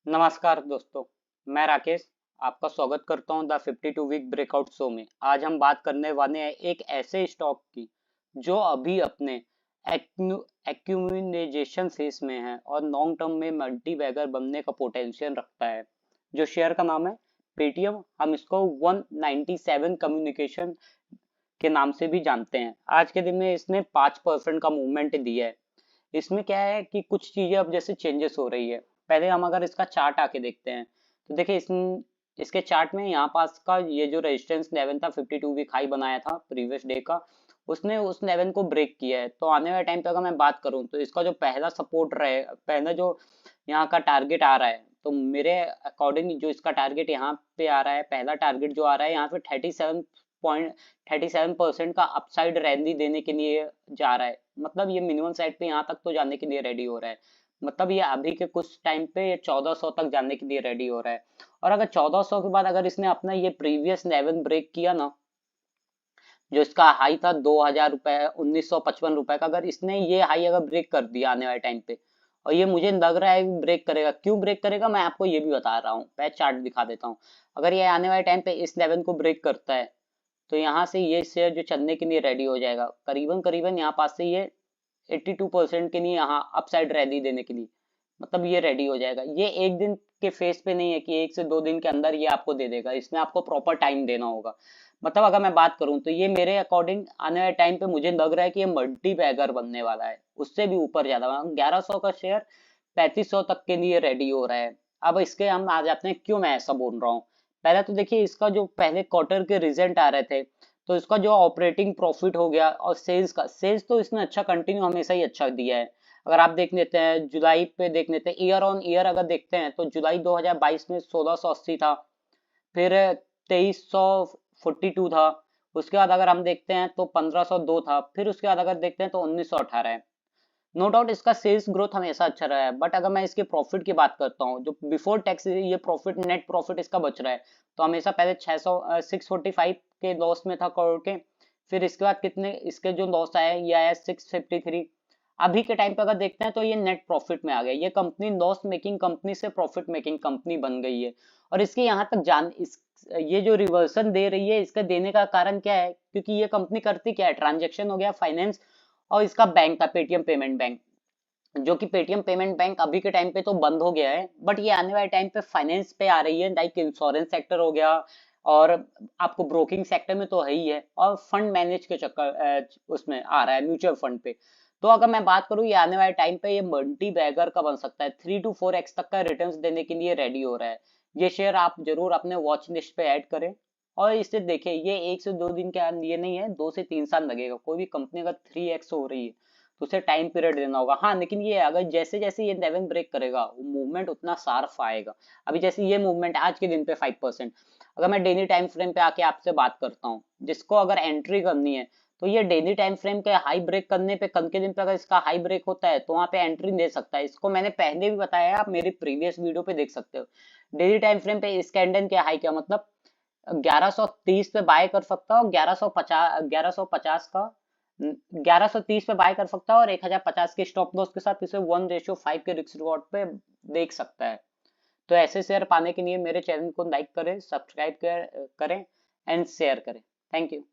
नमस्कार दोस्तों, मैं राकेश आपका स्वागत करता हूं द 52 वीक ब्रेकआउट शो में। आज हम बात करने वाले हैं एक ऐसे स्टॉक की जो अभी अपने एक्यूमुलेशन फेज में है और लॉन्ग टर्म में मल्टी बैगर बनने का पोटेंशियल रखता है। जो शेयर का नाम है पेटीएम, हम इसको 197 कम्युनिकेशन के नाम से भी जानते हैं। आज के दिन में इसने 5% का मूवमेंट दिया है। इसमें क्या है कि कुछ चीजें अब जैसे चेंजेस हो रही है। पहले हम अगर इसका चार्ट आके देखते हैं तो देखिए इसके चार्ट में यहाँ पास का ये जो रेजिस्टेंस लेवल था 52 वीक हाई बनाया था प्रीवियस डे का, उसने उस लेवल को ब्रेक किया है। तो आने वाले टाइम पे अगर मैं बात करूँ तो इसका जो पहला सपोर्ट रहे, पहला जो यहाँ का टारगेट आ रहा है, तो मेरे अकॉर्डिंग जो इसका टारगेट यहाँ पे आ रहा है, पहला टारगेट जो आ रहा है यहाँ पे 37% का अपसाइड रैली देने के लिए जा रहा है। मतलब ये मिनिमम साइड पे यहाँ तक तो जाने के लिए रेडी हो रहा है। मतलब ये अभी के कुछ टाइम पे ये 1400 तक जाने के लिए रेडी हो रहा है। और अगर 1400 के बाद अगर इसने अपना ये प्रीवियस लेवल ब्रेक किया ना, जो इसका हाई था 2000 रुपए, 1955 रुपए का, अगर इसने ये हाई अगर ब्रेक कर दिया आने वाले टाइम पे, और ये मुझे लग रहा है ब्रेक करेगा। क्यों ब्रेक करेगा मैं आपको ये भी बता रहा हूँ, मैं चार्ट दिखा देता हूँ। अगर ये आने वाले टाइम पे इस लेवल को ब्रेक करता है तो यहाँ से ये शेयर जो चलने के लिए रेडी हो जाएगा। करीबन करीबन यहाँ पास से ये 82% के लिए यहाँ अपसाइड रैली देने के लिए, मतलब ये रेडी हो जाएगा। ये एक दिन के फेस पे नहीं है कि 1 से 2 दिन के अंदर ये आपको दे देगा, इसमें आपको प्रॉपर टाइम देना होगा। मतलब अगर मैं बात करूं तो ये मेरे अकॉर्डिंग आने वाले टाइम पे मुझे लग रहा है कि ये मल्टी बैगर बनने वाला है, उससे भी ऊपर ज्यादा। 1100 का शेयर 3500 तक के लिए रेडी हो रहा है। अब इसके हम आ जाते हैं क्यों मैं ऐसा बोल रहा हूँ। पहले तो देखिए इसका जो पहले क्वार्टर के रिजल्ट आ रहे थे, तो इसका जो ऑपरेटिंग प्रॉफिट हो गया और सेल्स तो इसने अच्छा कंटिन्यू हमेशा ही अच्छा दिया है। अगर आप देख लेते हैं जुलाई पे, देख लेते हैं ईयर ऑन ईयर अगर देखते हैं तो जुलाई 2022 में 1680 था, फिर 2342 था, उसके बाद अगर हम देखते हैं तो 1502 था, फिर उसके बाद अगर देखते हैं तो 1918 है। नो डाउट इसका सेल्स ग्रोथ हमेशा अच्छा रहा है, बट अगर मैं इसके प्रॉफिट की बात करता हूँ, जो बिफोर टैक्स ये प्रॉफिट, नेट प्रॉफिट इसका बच रहा है, तो हमेशा पहले 645 के लॉस में था करोड़ के। फिर इसके बाद कितने इसके जो लॉस आया, ये आया 653। अभी के टाइम पे अगर देखते हैं तो ये नेट प्रॉफिट में आ गया। ये कंपनी लॉस मेकिंग कंपनी से प्रॉफिट मेकिंग कंपनी बन गई है। और इसके यहाँ तक ये जो रिवर्सन दे रही है, इसका देने का कारण क्या है, क्योंकि ये कंपनी करती क्या है, ट्रांजेक्शन हो गया, फाइनेंस, और इसका बैंक था पेटीएम पेमेंट बैंक, जो कि पेटीएम पेमेंट बैंक अभी के टाइम पे तो बंद हो गया है, बट ये आने वाले टाइम पे फाइनेंस पे आ रही है, लाइक इंश्योरेंस सेक्टर हो गया, और आपको ब्रोकिंग सेक्टर में तो है ही है, और फंड मैनेज के चक्कर उसमें आ रहा है, म्यूचुअल फंड पे। तो अगर मैं बात करूँ ये आने वाले टाइम पे ये मल्टी बैगर का बन सकता है, 3 to 4x तक का रिटर्न देने के लिए रेडी हो रहा है। ये शेयर आप जरूर अपने वॉच लिस्ट पे ऐड करें और इसे देखें। ये 1 से 2 दिन के लिए नहीं है, 2 से 3 साल लगेगा। कोई भी कंपनी अगर 3x हो रही है तो उसे टाइम पीरियड देना होगा। हाँ, लेकिन ये अगर जैसे जैसे ये लेवल ब्रेक करेगा वो मूवमेंट उतना शार्प आएगा। अभी जैसे ये मूवमेंट आज के दिन पे 5%, अगर मैं डेली टाइम फ्रेम पे आके आपसे बात करता हूँ, जिसको अगर एंट्री करनी है तो ये डेली टाइम फ्रेम के हाई ब्रेक करने पे, कल के दिन पे अगर इसका हाई ब्रेक होता है तो वहां पे एंट्री दे सकता है। इसको मैंने पहले भी बताया है, आप मेरी प्रीवियस वीडियो पे देख सकते हो। डेली टाइम फ्रेम पे इस कैंडल के हाई क्या मतलब 1130 पे बाय कर सकता हूँ, 1150 का 1130 पे बाय कर सकता है, और 1050 के स्टॉप लॉस के साथ इसे 1:5 के रिस्क रिवॉर्ड पे देख सकता है। तो ऐसे शेयर पाने के लिए मेरे चैनल को लाइक करें, सब्सक्राइब करें एंड शेयर करें। Thank you.